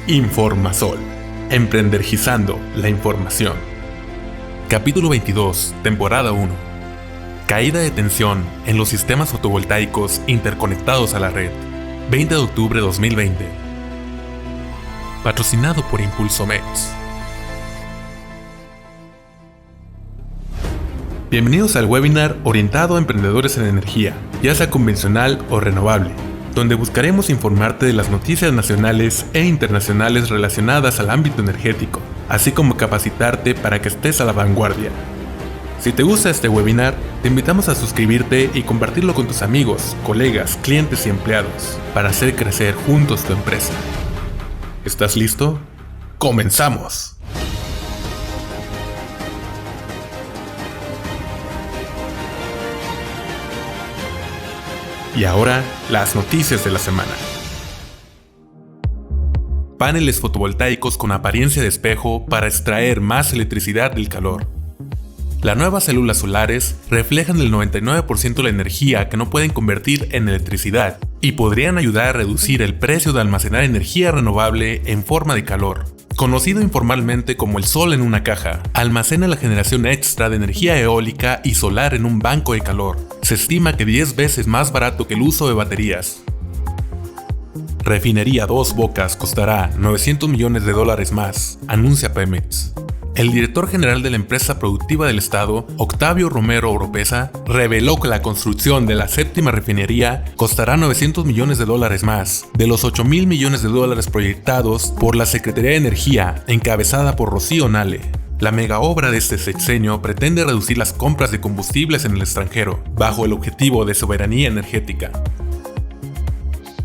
Informasol, emprendergizando la información. Capítulo 22, temporada 1. Caída de tensión en los sistemas fotovoltaicos interconectados a la red. 20 de octubre de 2020. Patrocinado por Impulsomex. Bienvenidos al webinar orientado a emprendedores en energía, ya sea convencional o renovable, donde buscaremos informarte de las noticias nacionales e internacionales relacionadas al ámbito energético, así como capacitarte para que estés a la vanguardia. Si te gusta este webinar, te invitamos a suscribirte y compartirlo con tus amigos, colegas, clientes y empleados, para hacer crecer juntos tu empresa. ¿Estás listo? ¡Comenzamos! Y ahora, las noticias de la semana. Paneles fotovoltaicos con apariencia de espejo para extraer más electricidad del calor. Las nuevas células solares reflejan el 99% de la energía que no pueden convertir en electricidad y podrían ayudar a reducir el precio de almacenar energía renovable en forma de calor. Conocido informalmente como el sol en una caja, almacena la generación extra de energía eólica y solar en un banco de calor. Se estima que 10 veces más barato que el uso de baterías. Refinería Dos Bocas costará $900 millones más, anuncia Pemex. El director general de la empresa productiva del estado, Octavio Romero Oropesa, reveló que la construcción de la séptima refinería costará $900 millones más, de los $8,000 millones proyectados por la Secretaría de Energía, encabezada por Rocío Nale. La megaobra de este sexenio pretende reducir las compras de combustibles en el extranjero, bajo el objetivo de soberanía energética.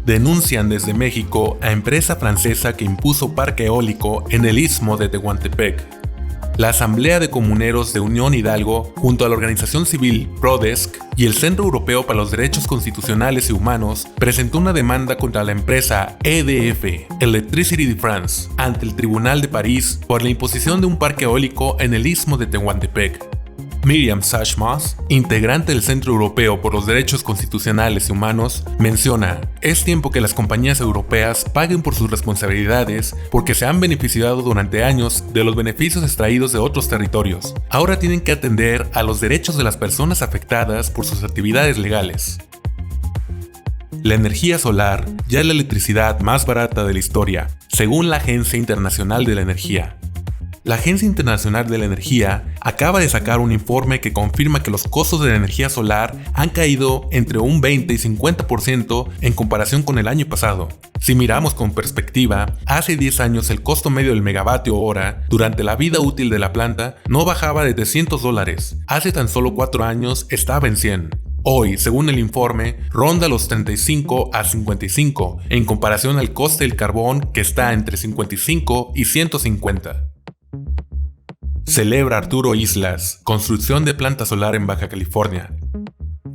Denuncian desde México a empresa francesa que impuso parque eólico en el istmo de Tehuantepec. La Asamblea de Comuneros de Unión Hidalgo, junto a la organización civil Prodesk y el Centro Europeo para los Derechos Constitucionales y Humanos, presentó una demanda contra la empresa EDF, Electricity de France, ante el Tribunal de París por la imposición de un parque eólico en el istmo de Tehuantepec. Miriam Sachmas, integrante del Centro Europeo por los Derechos Constitucionales y Humanos, menciona: es tiempo que las compañías europeas paguen por sus responsabilidades porque se han beneficiado durante años de los beneficios extraídos de otros territorios. Ahora tienen que atender a los derechos de las personas afectadas por sus actividades legales. La energía solar ya es la electricidad más barata de la historia, según la Agencia Internacional de la Energía. La Agencia Internacional de la Energía acaba de sacar un informe que confirma que los costos de la energía solar han caído entre un 20 y 50% en comparación con el año pasado. Si miramos con perspectiva, hace 10 años el costo medio del megavatio hora durante la vida útil de la planta no bajaba de $300. Hace tan solo 4 años estaba en 100. Hoy, según el informe, ronda los 35 a 55 en comparación al coste del carbón que está entre 55 y 150. Celebra Arturo Islas, construcción de planta solar en Baja California.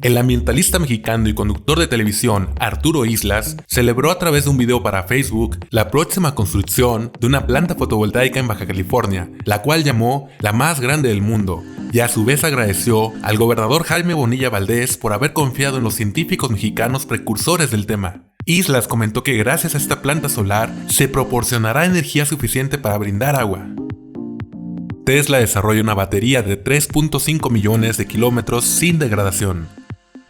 El ambientalista mexicano y conductor de televisión Arturo Islas celebró a través de un video para Facebook la próxima construcción de una planta fotovoltaica en Baja California, la cual llamó la más grande del mundo, y a su vez agradeció al gobernador Jaime Bonilla Valdés por haber confiado en los científicos mexicanos precursores del tema. Islas comentó que gracias a esta planta solar se proporcionará energía suficiente para brindar agua. Tesla desarrolla una batería de 3.5 millones de kilómetros sin degradación.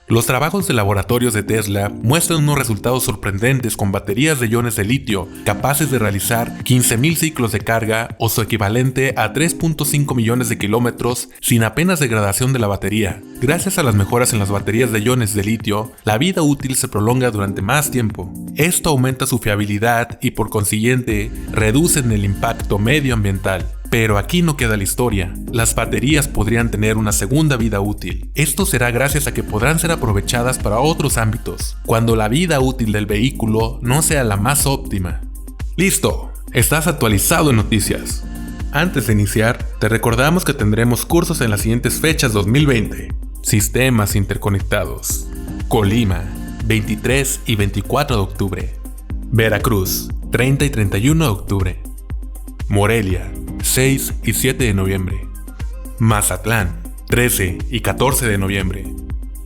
Los trabajos de laboratorios de Tesla muestran unos resultados sorprendentes con baterías de iones de litio capaces de realizar 15,000 ciclos de carga o su equivalente a 3.5 millones de kilómetros sin apenas degradación de la batería. Gracias a las mejoras en las baterías de iones de litio, la vida útil se prolonga durante más tiempo. Esto aumenta su fiabilidad y por consiguiente reducen el impacto medioambiental. Pero aquí no queda la historia. Las baterías podrían tener una segunda vida útil. Esto será gracias a que podrán ser aprovechadas para otros ámbitos, cuando la vida útil del vehículo no sea la más óptima. ¡Listo! Estás actualizado en noticias. Antes de iniciar, te recordamos que tendremos cursos en las siguientes fechas 2020. Sistemas interconectados. Colima, 23 y 24 de octubre. Veracruz, 30 y 31 de octubre. Morelia, 6 y 7 de noviembre. Mazatlán, 13 y 14 de noviembre.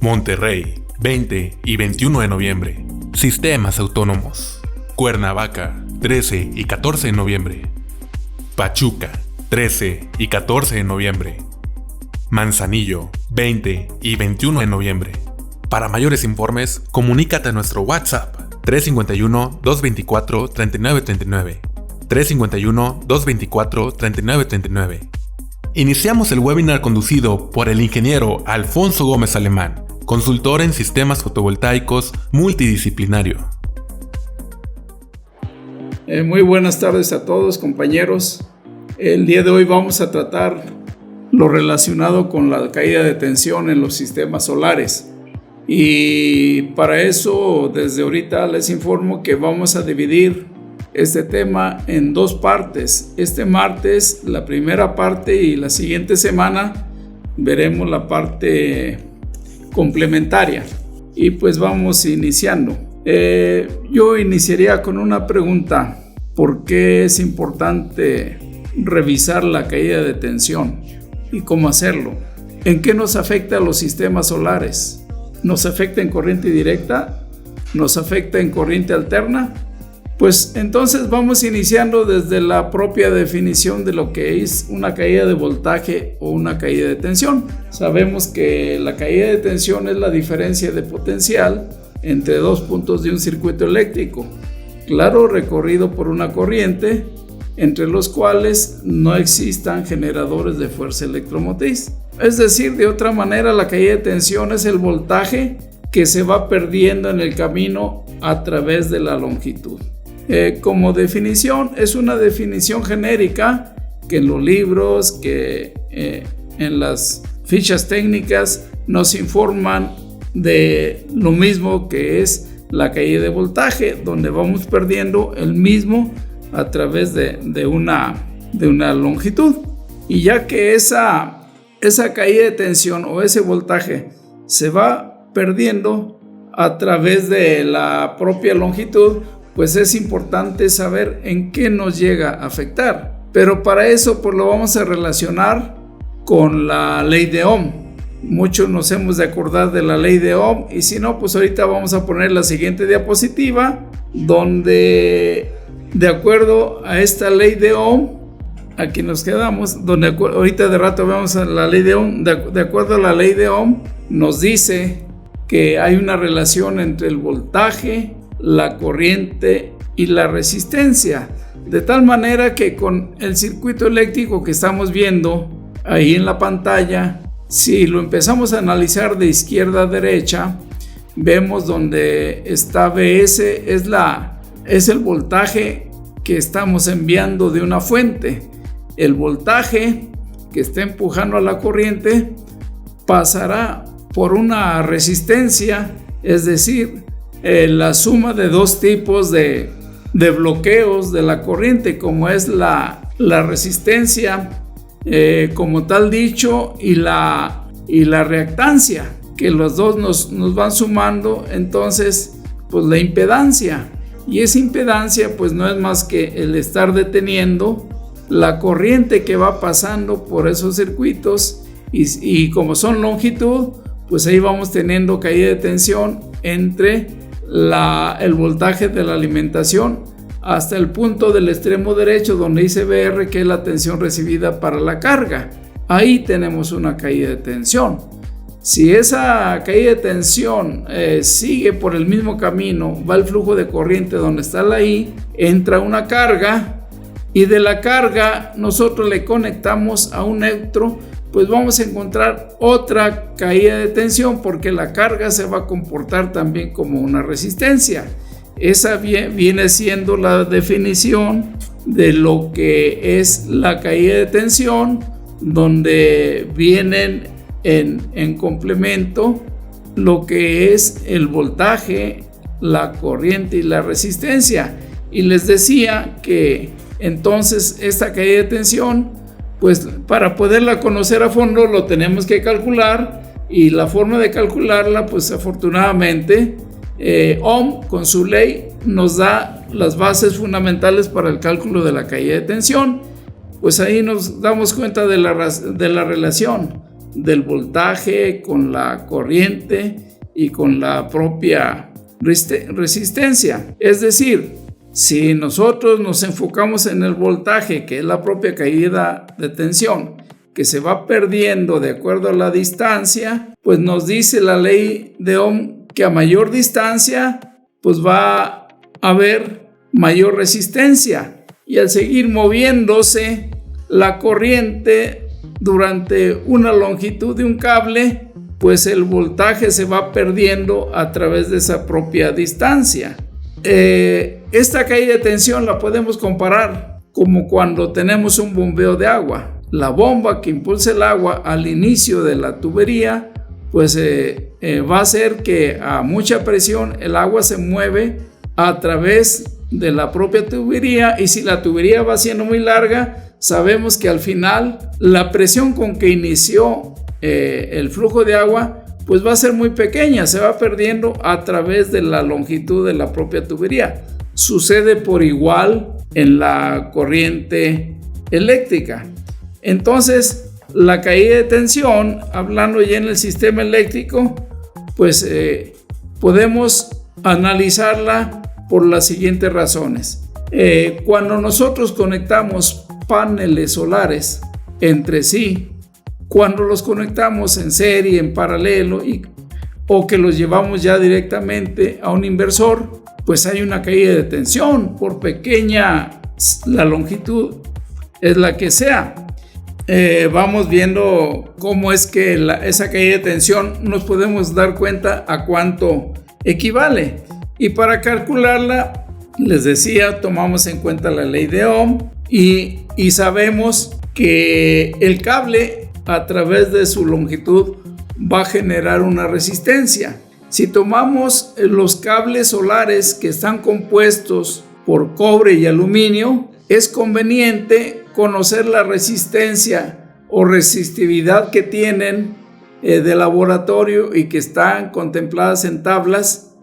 Monterrey, 20 y 21 de noviembre. Sistemas autónomos. Cuernavaca, 13 y 14 de noviembre. Pachuca, 13 y 14 de noviembre. Manzanillo, 20 y 21 de noviembre. Para mayores informes, comunícate a nuestro WhatsApp 351-224-3939. 351-224-3939. Iniciamos el webinar conducido por el ingeniero Alfonso Gómez Alemán, consultor en sistemas fotovoltaicos multidisciplinario. Muy buenas tardes a todos, compañeros. El día de hoy vamos a tratar lo relacionado con la caída de tensión en los sistemas solares. Y para eso, desde ahorita les informo que vamos a dividir este tema en dos partes. Este martes, la primera parte, y la siguiente semana veremos la parte complementaria. Y pues vamos iniciando. Yo iniciaría con una pregunta: ¿por qué es importante revisar la caída de tensión y cómo hacerlo? ¿En qué nos afecta a los sistemas solares? ¿Nos afecta en corriente directa? ¿Nos afecta en corriente alterna? Pues entonces vamos iniciando desde la propia definición de lo que es una caída de voltaje o una caída de tensión. Sabemos que la caída de tensión es la diferencia de potencial entre dos puntos de un circuito eléctrico, claro, recorrido por una corriente, entre los cuales no existan generadores de fuerza electromotriz. Es decir, de otra manera, la caída de tensión es el voltaje que se va perdiendo en el camino a través de la longitud. Como definición, es una definición genérica que en los libros, que en las fichas técnicas nos informan de lo mismo que es la caída de voltaje, donde vamos perdiendo el mismo a través de una longitud. Y ya que esa caída de tensión o ese voltaje se va perdiendo a través de la propia longitud, pues es importante saber en qué nos llega a afectar. Pero para eso pues lo vamos a relacionar con la ley de Ohm. Muchos nos hemos de acordar de la ley de Ohm, y si no, pues ahorita vamos a poner la siguiente diapositiva, donde de acuerdo a esta ley de Ohm, aquí nos quedamos, donde ahorita de rato vemos a la ley de Ohm. De acuerdo a la ley de Ohm, nos dice que hay una relación entre el voltaje, la corriente y la resistencia, de tal manera que con el circuito eléctrico que estamos viendo ahí en la pantalla, si lo empezamos a analizar de izquierda a derecha, vemos donde está Vs, es el voltaje que estamos enviando de una fuente. El voltaje que está empujando a la corriente pasará por una resistencia, es decir, la suma de dos tipos de bloqueos de la corriente, como es la resistencia como tal dicho, y la reactancia, que los dos nos van sumando entonces pues la impedancia, y esa impedancia pues no es más que el estar deteniendo la corriente que va pasando por esos circuitos, y como son longitud, pues ahí vamos teniendo caída de tensión entre el voltaje de la alimentación hasta el punto del extremo derecho donde dice VR, que es la tensión recibida para la carga. Ahí tenemos una caída de tensión. Si esa caída de tensión sigue por el mismo camino, va el flujo de corriente donde está la I, entra una carga, y de la carga nosotros le conectamos a un neutro, pues vamos a encontrar otra caída de tensión, porque la carga se va a comportar también como una resistencia. Esa viene siendo la definición de lo que es la caída de tensión, donde vienen en complemento lo que es el voltaje, la corriente y la resistencia. Y les decía que entonces esta caída de tensión, pues para poderla conocer a fondo lo tenemos que calcular, y la forma de calcularla, pues afortunadamente Ohm con su ley nos da las bases fundamentales para el cálculo de la caída de tensión. Pues ahí nos damos cuenta de la relación del voltaje con la corriente y con la propia resistencia. Es decir, Si nosotros nos enfocamos en el voltaje, que es la propia caída de tensión, que se va perdiendo de acuerdo a la distancia, pues nos dice la ley de Ohm que a mayor distancia, pues va a haber mayor resistencia. Y al seguir moviéndose la corriente durante una longitud de un cable, pues el voltaje se va perdiendo a través de esa propia distancia. Esta caída de tensión la podemos comparar como cuando tenemos un bombeo de agua. La bomba que impulsa el agua al inicio de la tubería, pues va a hacer que a mucha presión el agua se mueve a través de la propia tubería, y si la tubería va siendo muy larga, sabemos que al final la presión con que inició el flujo de agua pues va a ser muy pequeña, se va perdiendo a través de la longitud de la propia tubería. Sucede por igual en la corriente eléctrica. Entonces, la caída de tensión, hablando ya en el sistema eléctrico, pues podemos analizarla por las siguientes razones. Cuando nosotros conectamos paneles solares entre sí, cuando los conectamos en serie, en paralelo, o que los llevamos ya directamente a un inversor, pues hay una caída de tensión, por pequeña la longitud es la que sea. Vamos viendo cómo es que esa caída de tensión nos podemos dar cuenta a cuánto equivale. Y para calcularla, les decía, tomamos en cuenta la ley de Ohm y sabemos que el cable a través de su longitud va a generar una resistencia. Si tomamos los cables solares que están compuestos por cobre y aluminio, es conveniente conocer la resistencia o resistividad que tienen de laboratorio y que están contempladas en tablas.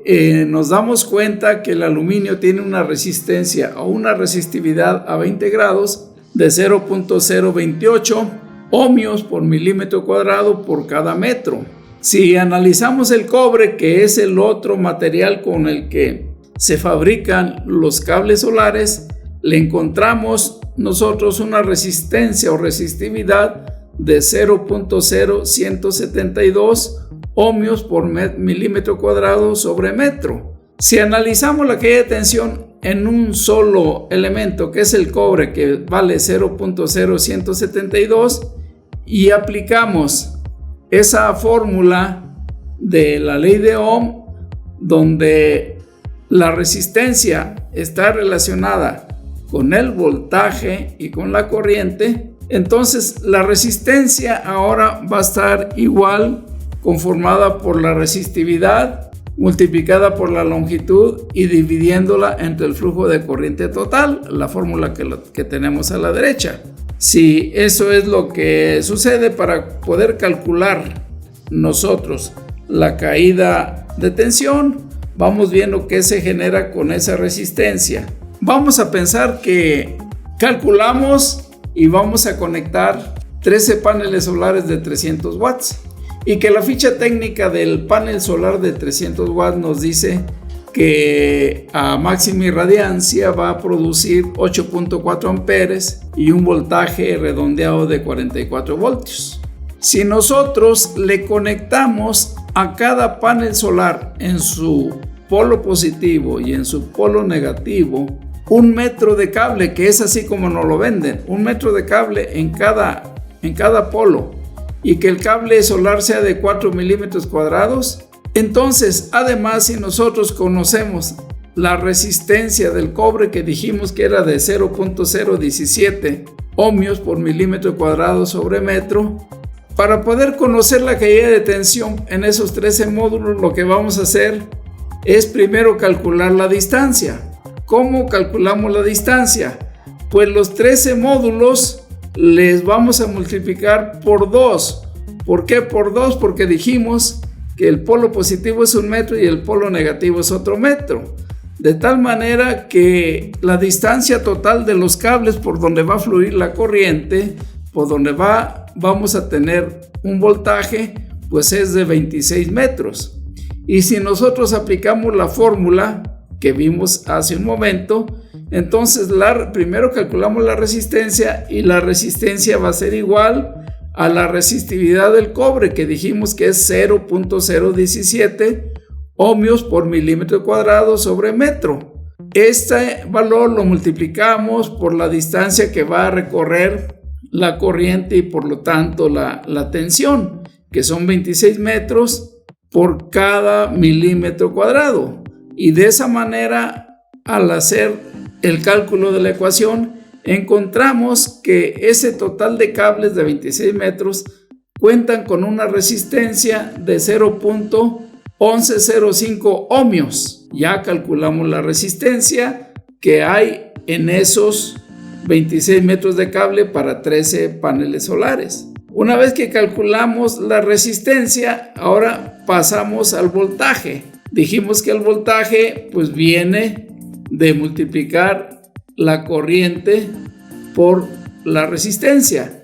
Nos damos cuenta que el aluminio tiene una resistencia o una resistividad a 20 grados de 0.028 ohmios por milímetro cuadrado por cada metro. Si analizamos el cobre, que es el otro material con el que se fabrican los cables solares, le encontramos nosotros una resistencia o resistividad de 0.0172 ohmios por milímetro cuadrado sobre metro. Si analizamos la caída de tensión en un solo elemento, que es el cobre, que vale 0.0172, y aplicamos esa fórmula de la ley de Ohm, donde la resistencia está relacionada con el voltaje y con la corriente, entonces la resistencia ahora va a estar igual, conformada por la resistividad multiplicada por la longitud y dividiéndola entre el flujo de corriente total, la fórmula que tenemos a la derecha. Si eso es lo que sucede, para poder calcular nosotros la caída de tensión, vamos viendo qué se genera con esa resistencia. Vamos a pensar que calculamos y vamos a conectar 13 paneles solares de 300 watts y que la ficha técnica del panel solar de 300 watts nos dice que a máxima irradiancia va a producir 8.4 amperes y un voltaje redondeado de 44 voltios. Si nosotros le conectamos a cada panel solar en su polo positivo y en su polo negativo 1 metro de cable, que es así como nos lo venden, 1 metro de cable en cada polo, y que el cable solar sea de 4 milímetros cuadrados, entonces, además, si nosotros conocemos la resistencia del cobre, que dijimos que era de 0.017 ohmios por milímetro cuadrado sobre metro, para poder conocer la caída de tensión en esos 13 módulos, lo que vamos a hacer es primero calcular la distancia. ¿Cómo calculamos la distancia? Pues los 13 módulos les vamos a multiplicar por 2. ¿Por qué por 2? Porque dijimos que el polo positivo es 1 metro y el polo negativo es otro metro. De tal manera que la distancia total de los cables por donde va a fluir la corriente, por donde vamos a tener un voltaje, pues es de 26 metros. Y si nosotros aplicamos la fórmula que vimos hace un momento, Entonces primero calculamos la resistencia, y la resistencia va a ser igual a la resistividad del cobre, que dijimos que es 0.017 ohmios por milímetro cuadrado sobre metro. Este valor lo multiplicamos por la distancia que va a recorrer la corriente y por lo tanto la tensión, que son 26 metros por cada milímetro cuadrado. Y de esa manera, al hacer el cálculo de la ecuación, encontramos que ese total de cables de 26 metros cuentan con una resistencia de 0.1105 ohmios. Ya calculamos la resistencia que hay en esos 26 metros de cable para 13 paneles solares. Una vez que calculamos la resistencia, ahora pasamos al voltaje. Dijimos que el voltaje pues viene de multiplicar la corriente por la resistencia,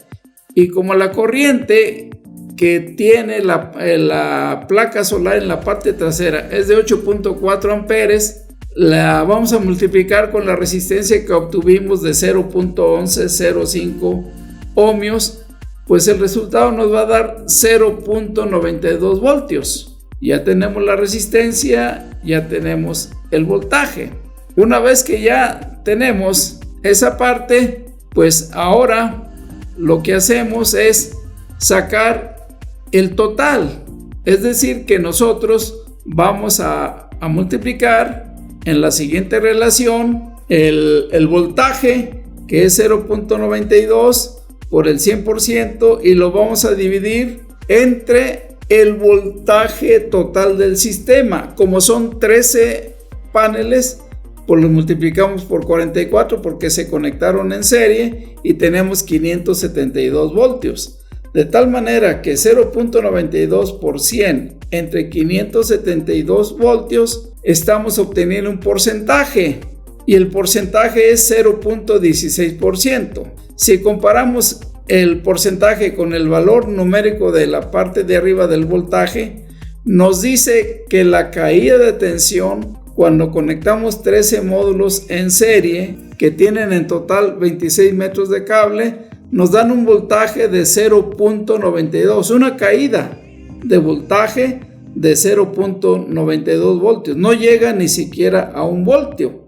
y como la corriente que tiene la placa solar en la parte trasera es de 8.4 amperes, la vamos a multiplicar con la resistencia que obtuvimos de 0.1105 ohmios, pues el resultado nos va a dar 0.92 voltios. Ya tenemos la resistencia, ya tenemos el voltaje. Una vez que ya tenemos esa parte, pues ahora lo que hacemos es sacar el total. Es decir, que nosotros vamos a multiplicar en la siguiente relación el voltaje, que es 0.92 por el 100%, y lo vamos a dividir entre el voltaje total del sistema. Como son 13 paneles, pues los multiplicamos por 44 porque se conectaron en serie y tenemos 572 voltios. De tal manera que 0.92 por 100 entre 572 voltios estamos obteniendo un porcentaje, y el porcentaje es 0.16%. Si comparamos el porcentaje con el valor numérico de la parte de arriba del voltaje, nos dice que la caída de tensión cuando conectamos 13 módulos en serie que tienen en total 26 metros de cable, nos dan un voltaje de 0.92, una caída de voltaje de 0.92 voltios, no llega ni siquiera a 1 voltio.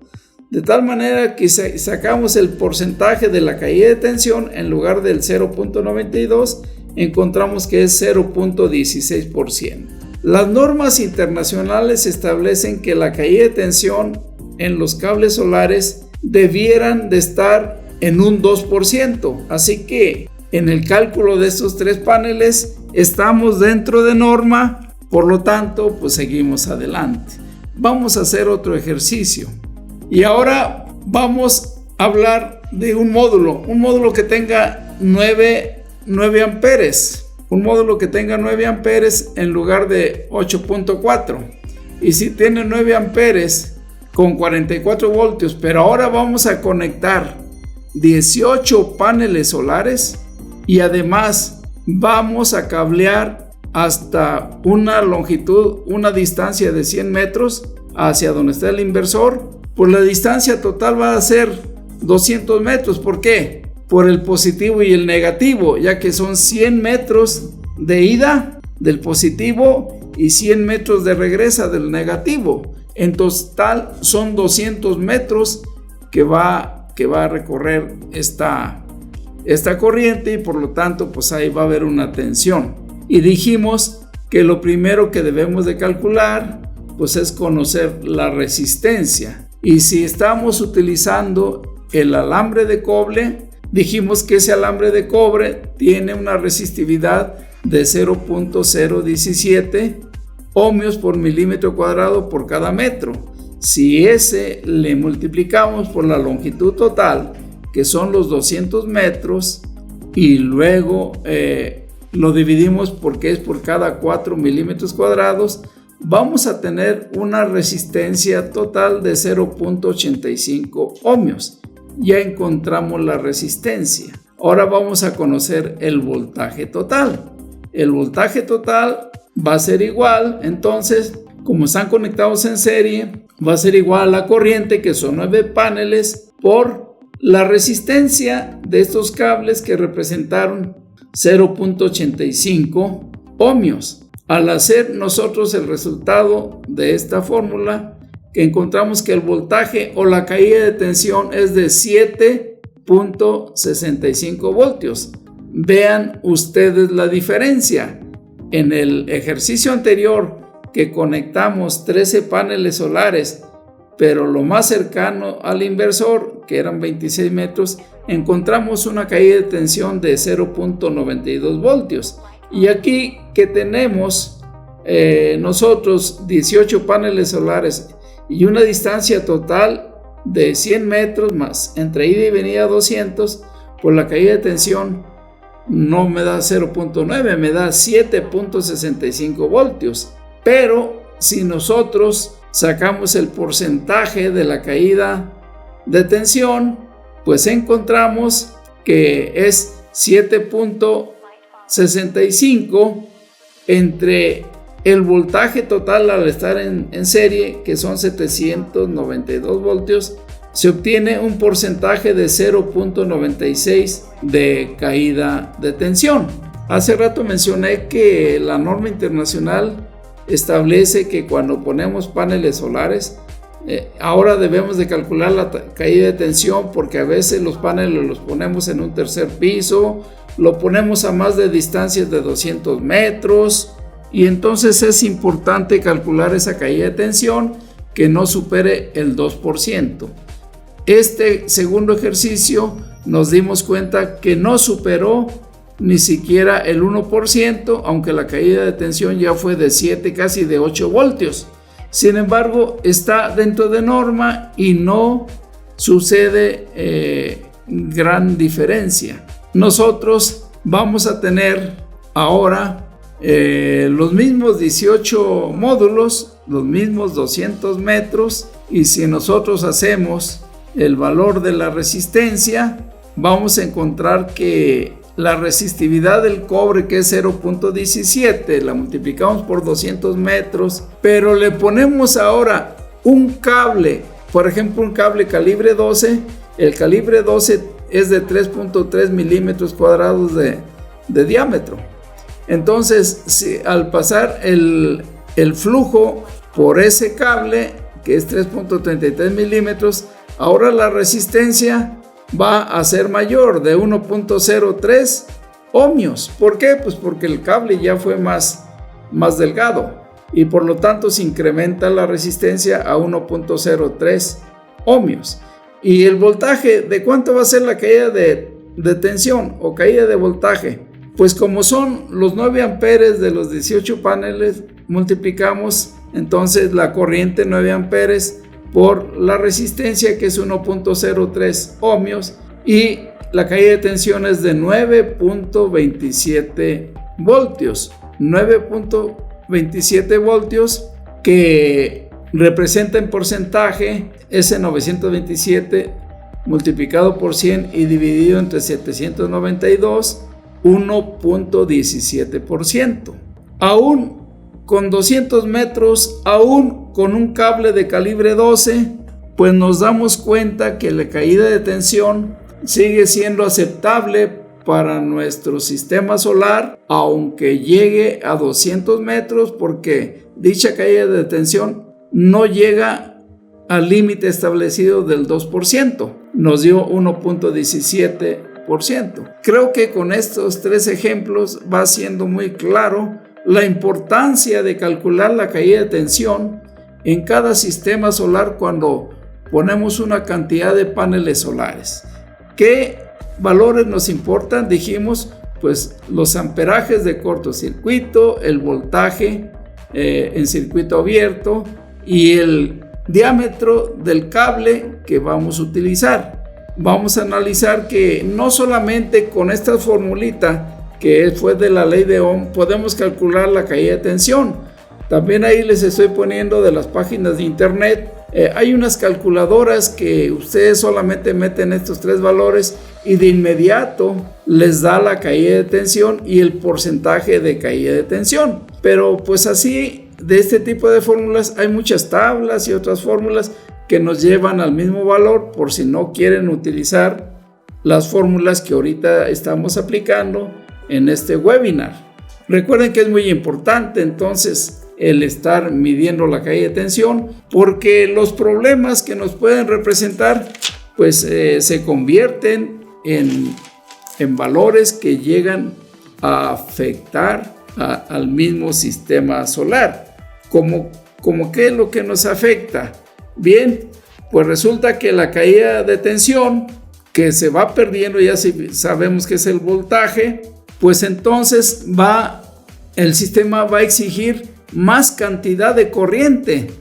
De tal manera que sacamos el porcentaje de la caída de tensión, en lugar del 0.92, encontramos que es 0.16%. Las normas internacionales establecen que la caída de tensión en los cables solares debieran de estar en un 2%. Así que en el cálculo de estos 3 paneles estamos dentro de norma, por lo tanto, pues seguimos adelante. Vamos a hacer otro ejercicio. Y ahora vamos a hablar de un módulo que tenga 9 amperes. Un módulo que tenga 9 amperes en lugar de 8.4. Y si tiene 9 amperes con 44 voltios, pero ahora vamos a conectar 18 paneles solares y además vamos a cablear hasta una distancia de 100 metros hacia donde está el inversor, pues la distancia total va a ser 200 metros. ¿Por qué? Por el positivo y el negativo, ya que son 100 metros de ida del positivo y 100 metros de regresa del negativo. En total son 200 metros que va a recorrer esta corriente, y por lo tanto pues ahí va a haber una tensión. Y dijimos que lo primero que debemos de calcular pues es conocer la resistencia, y si estamos utilizando el alambre de cobre, dijimos que ese alambre de cobre tiene una resistividad de 0.017 ohmios por milímetro cuadrado por cada metro. Si ese le multiplicamos por la longitud total, que son los 200 metros, y luego lo dividimos porque es por cada 4 milímetros cuadrados, vamos a tener una resistencia total de 0.85 ohmios. Ya encontramos la resistencia. Ahora vamos a conocer el voltaje total. El voltaje total va a ser igual, entonces, como están conectados en serie, va a ser igual a la corriente, que son 9 paneles, por la resistencia de estos cables, que representaron 0.85 ohmios. Al hacer nosotros el resultado de esta fórmula, que encontramos que el voltaje o la caída de tensión es de 7.65 voltios. Vean ustedes la diferencia. En el ejercicio anterior, que conectamos 13 paneles solares, pero lo más cercano al inversor, que eran 26 metros, encontramos una caída de tensión de 0.92 voltios. Y aquí que tenemos nosotros 18 paneles solares y una distancia total de 100 metros más entre ida y venida 200, pues la caída de tensión no me da 0.9, me da 7.65 voltios. Pero si nosotros sacamos el porcentaje de la caída de tensión, pues encontramos que es 7.65 entre el voltaje total al estar en serie, que son 792 voltios, se obtiene un porcentaje de 0.96 de caída de tensión. Hace rato mencioné que la norma internacional establece que cuando ponemos paneles solares, ahora debemos de calcular la caída de tensión, porque a veces los paneles los ponemos en un tercer piso, lo ponemos a más de distancias de 200 metros, y entonces es importante calcular esa caída de tensión que no supere el 2%. Este segundo ejercicio nos dimos cuenta que no superó ni siquiera el 1%, aunque la caída de tensión ya fue de 7, casi de 8 voltios. Sin embargo, está dentro de norma y no sucede gran diferencia. Nosotros vamos a tener ahora los mismos 18 módulos, los mismos 200 metros, y si nosotros hacemos el valor de la resistencia, vamos a encontrar que la resistividad del cobre, que es 0.17, la multiplicamos por 200 metros, pero le ponemos ahora un cable, por ejemplo un cable calibre 12, el calibre 12 es de 3.3 milímetros cuadrados de diámetro. Entonces, si al pasar el flujo por ese cable, que es 3.33 milímetros, ahora la resistencia va a ser mayor, de 1.03 ohmios. ¿Por qué? Pues porque el cable ya fue más delgado y por lo tanto se incrementa la resistencia a 1.03 ohmios. Y el voltaje, ¿de cuánto va a ser la caída de tensión o caída de voltaje? Pues como son los 9 amperes de los 18 paneles, multiplicamos entonces la corriente 9 amperes por la resistencia, que es 1.03 ohmios, y la caída de tensión es de 9.27 voltios. 9.27 voltios, que representa en porcentaje ese 927 multiplicado por 100 y dividido entre 792, 1.17%. Aún con 200 metros, aún con un cable de calibre 12, pues nos damos cuenta que la caída de tensión sigue siendo aceptable para nuestro sistema solar, aunque llegue a 200 metros, porque dicha caída de tensión no llega al límite establecido del 2%, nos dio 1.17%. Creo que con estos 3 ejemplos va siendo muy claro la importancia de calcular la caída de tensión en cada sistema solar cuando ponemos una cantidad de paneles solares. ¿Qué valores nos importan? Dijimos, pues los amperajes de cortocircuito, el voltaje en circuito abierto y el diámetro del cable que vamos a utilizar. Vamos a analizar que no solamente con esta formulita que fue de la ley de Ohm podemos calcular la caída de tensión. También ahí les estoy poniendo de las páginas de internet. Hay unas calculadoras que ustedes solamente meten estos 3 valores y de inmediato les da la caída de tensión y el porcentaje de caída de tensión. Pero pues así de este tipo de fórmulas hay muchas tablas y otras fórmulas que nos llevan al mismo valor, por si no quieren utilizar las fórmulas que ahorita estamos aplicando en este webinar. Recuerden que es muy importante entonces el estar midiendo la caída de tensión, porque los problemas que nos pueden representar pues se convierten en valores que llegan a afectar al mismo sistema solar. ¿Cómo qué es lo que nos afecta? Bien, pues resulta que la caída de tensión que se va perdiendo, ya sabemos que es el voltaje, pues entonces el sistema va a exigir más cantidad de corriente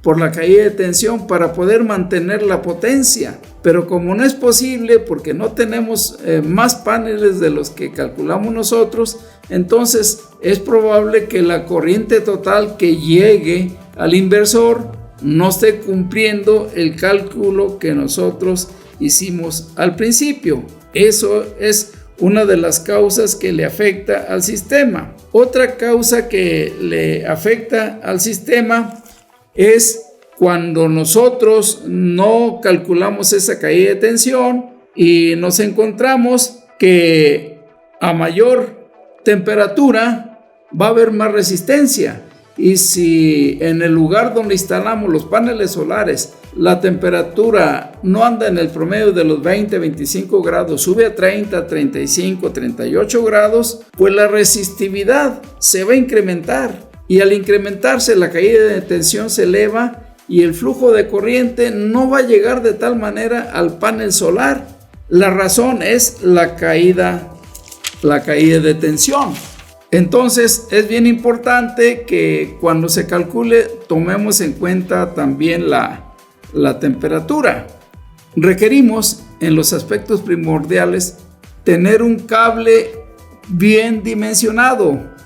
por la caída de tensión para poder mantener la potencia. Pero como no es posible porque no tenemos más paneles de los que calculamos nosotros, entonces es probable que la corriente total que llegue al inversor no esté cumpliendo el cálculo que nosotros hicimos al principio. Eso es una de las causas que le afecta al sistema. Otra causa que le afecta al sistema es cuando nosotros no calculamos esa caída de tensión y nos encontramos que a mayor temperatura va a haber más resistencia. Y si en el lugar donde instalamos los paneles solares la temperatura no anda en el promedio de los 20-25 grados, sube a 30, 35, 38 grados, pues la resistividad se va a incrementar. Y al incrementarse la caída de tensión se eleva y el flujo de corriente no va a llegar de tal manera al panel solar. La razón es la caída de tensión. Entonces es bien importante que cuando se calcule tomemos en cuenta también la temperatura. Requerimos en los aspectos primordiales tener un cable bien dimensionado.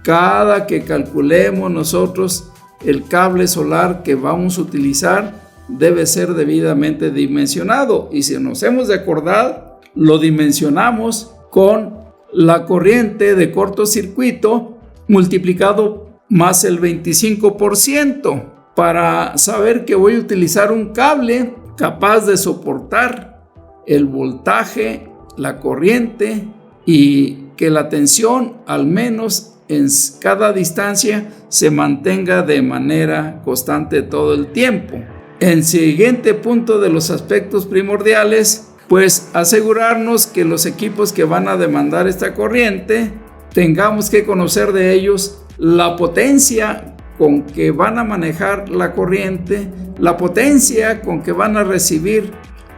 Cada que calculemos nosotros el cable solar que vamos a utilizar debe ser debidamente dimensionado, y si nos hemos de acordar, lo dimensionamos con la corriente de cortocircuito multiplicado más el 25% para saber que voy a utilizar un cable capaz de soportar el voltaje, la corriente, y que la tensión al menos en cada distancia se mantenga de manera constante todo el tiempo. El siguiente punto de los aspectos primordiales, pues asegurarnos que los equipos que van a demandar esta corriente, tengamos que conocer de ellos la potencia con que van a manejar la corriente, la potencia con que van a recibir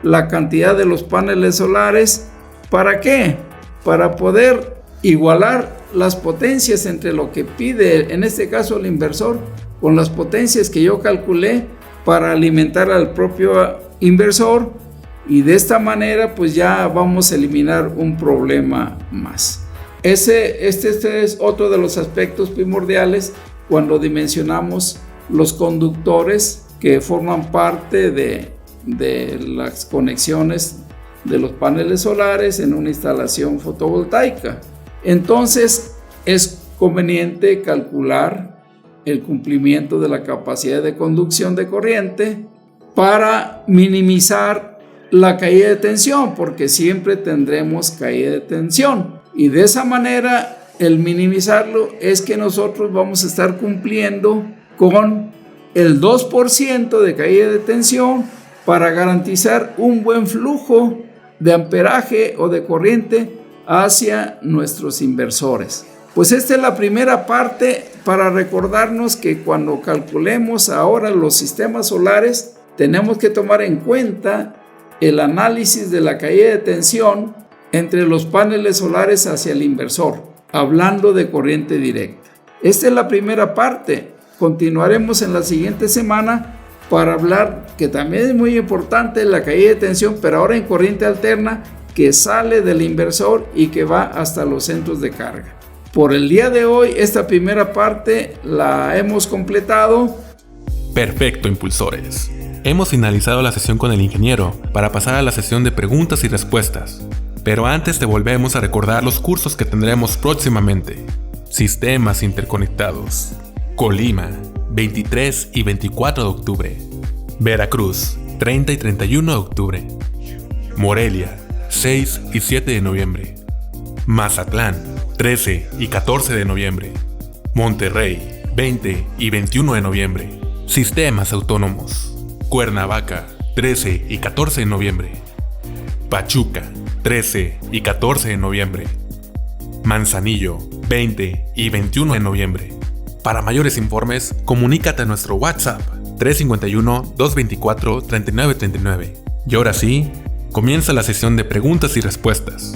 la cantidad de los paneles solares. ¿Para qué? Para poder igualar las potencias entre lo que pide, en este caso el inversor, con las potencias que yo calculé para alimentar al propio inversor, y de esta manera pues ya vamos a eliminar un problema más. Este es otro de los aspectos primordiales cuando dimensionamos los conductores que forman parte de las conexiones de los paneles solares en una instalación fotovoltaica. Entonces es conveniente calcular el cumplimiento de la capacidad de conducción de corriente para minimizar la caída de tensión, porque siempre tendremos caída de tensión, y de esa manera el minimizarlo es que nosotros vamos a estar cumpliendo con el 2% de caída de tensión para garantizar un buen flujo de amperaje o de corriente hacia nuestros inversores. Pues esta es la primera parte para recordarnos que cuando calculemos ahora los sistemas solares tenemos que tomar en cuenta el análisis de la caída de tensión entre los paneles solares hacia el inversor, hablando de corriente directa. Esta es la primera parte. Continuaremos en la siguiente semana para hablar, que también es muy importante, la caída de tensión, pero ahora en corriente alterna, que sale del inversor y que va hasta los centros de carga. Por el día de hoy, esta primera parte la hemos completado. Perfecto, impulsores. Hemos finalizado la sesión con el ingeniero para pasar a la sesión de preguntas y respuestas. Pero antes te volvemos a recordar los cursos que tendremos próximamente. Sistemas interconectados. Colima, 23 y 24 de octubre. Veracruz, 30 y 31 de octubre. Morelia, 6 y 7 de noviembre. Mazatlán, 13 y 14 de noviembre. Monterrey, 20 y 21 de noviembre. Sistemas autónomos. Cuernavaca, 13 y 14 de noviembre. Pachuca, 13 y 14 de noviembre. Manzanillo, 20 y 21 de noviembre. Para mayores informes, comunícate a nuestro WhatsApp 351-224-3939. Y ahora sí, comienza la sesión de preguntas y respuestas.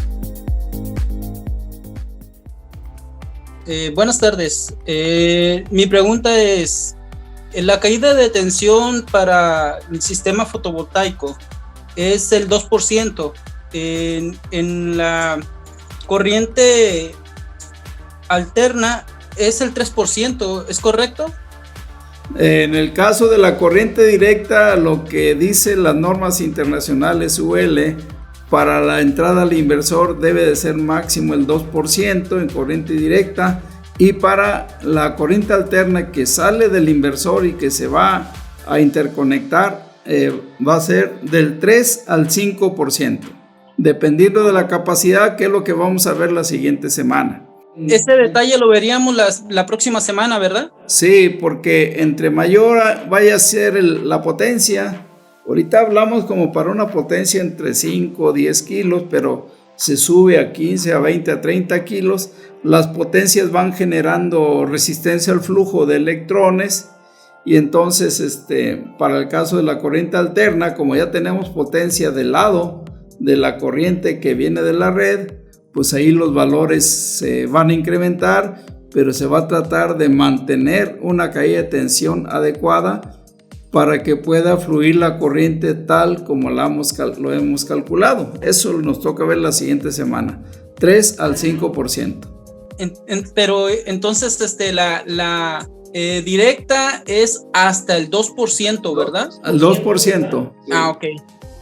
Buenas tardes. Mi pregunta es, la caída de tensión para el sistema fotovoltaico es el 2%. En la corriente alterna es el 3%, ¿es correcto? En el caso de la corriente directa, lo que dicen las normas internacionales UL, para la entrada al inversor debe de ser máximo el 2% en corriente directa, y para la corriente alterna que sale del inversor y que se va a interconectar va a ser del 3 al 5%, dependiendo de la capacidad, que es lo que vamos a ver la siguiente semana. Ese detalle lo veríamos la próxima semana, ¿verdad? Sí, porque entre mayor vaya a ser la potencia, ahorita hablamos como para una potencia entre 5 o 10 kilos, pero se sube a 15, a 20, a 30 kilos, las potencias van generando resistencia al flujo de electrones, y entonces para el caso de la corriente alterna, como ya tenemos potencia del lado de la corriente que viene de la red, pues ahí los valores se van a incrementar, pero se va a tratar de mantener una caída de tensión adecuada para que pueda fluir la corriente tal como lo hemos calculado. Eso nos toca ver la siguiente semana, 3 al 5%. Pero entonces la directa es hasta el 2%, ¿verdad? Al 2%. Ah, ok.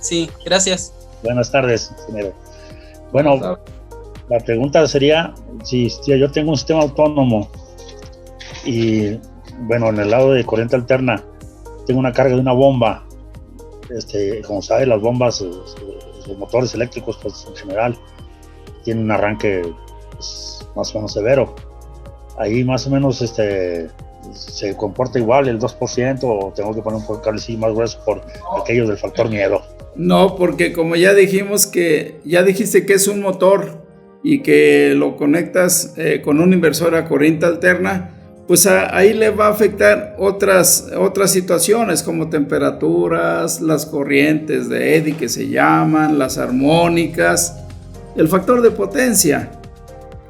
Sí, gracias. Buenas tardes, ingeniero. Bueno, la pregunta sería, si yo tengo un sistema autónomo y, bueno, en el lado de corriente alterna tengo una carga de una bomba, como sabe, las bombas, los motores eléctricos, pues en general, tienen un arranque pues, más o menos severo. Ahí más o menos se comporta igual el 2%, o tengo que poner un cable más grueso por aquello del factor miedo. No, porque como ya dijiste que es un motor y que lo conectas con un inversor a corriente alterna, pues ahí le va a afectar otras situaciones como temperaturas, las corrientes de eddy que se llaman, las armónicas, el factor de potencia,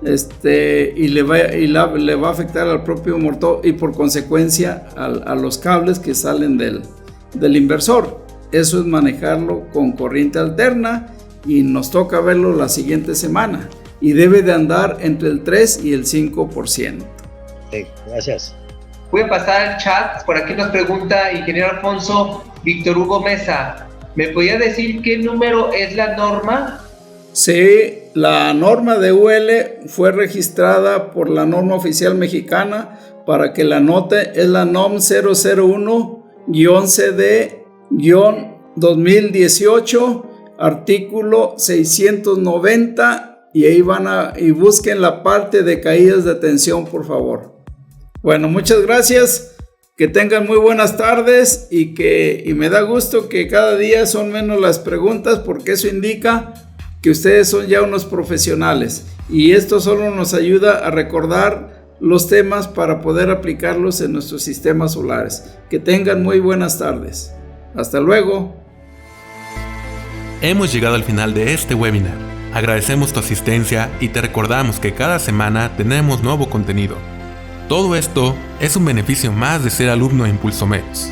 y le va a afectar al propio motor y por consecuencia a los cables que salen del inversor. Eso es manejarlo con corriente alterna, y nos toca verlo la siguiente semana, y debe de andar entre el 3 y el 5%. Sí, gracias. Voy a pasar al chat. Por aquí nos pregunta ingeniero Alfonso Víctor Hugo Mesa, ¿me podría decir qué número es la norma? Sí, la norma de UL fue registrada por la norma oficial mexicana. Para que la note, es la NOM 001-CD-2018, artículo 690, y ahí y busquen la parte de caídas de tensión, por favor. Bueno, muchas gracias, que tengan muy buenas tardes, y me da gusto que cada día son menos las preguntas, porque eso indica que ustedes son ya unos profesionales, y esto solo nos ayuda a recordar los temas para poder aplicarlos en nuestros sistemas solares. Que tengan muy buenas tardes. Hasta luego. Hemos llegado al final de este webinar. Agradecemos tu asistencia y te recordamos que cada semana tenemos nuevo contenido. Todo esto es un beneficio más de ser alumno de Impulsomex.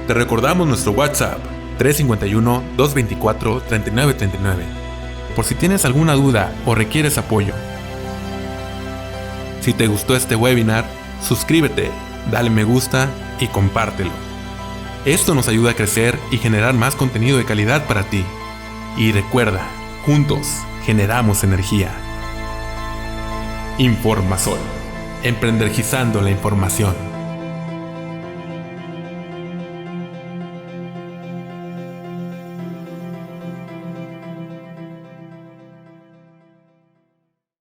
Te recordamos nuestro WhatsApp 351-224-3939 por si tienes alguna duda o requieres apoyo. Si te gustó este webinar, suscríbete, dale me gusta y compártelo. Esto nos ayuda a crecer y generar más contenido de calidad para ti. Y recuerda, juntos generamos energía. Informasol, emprendergizando la información.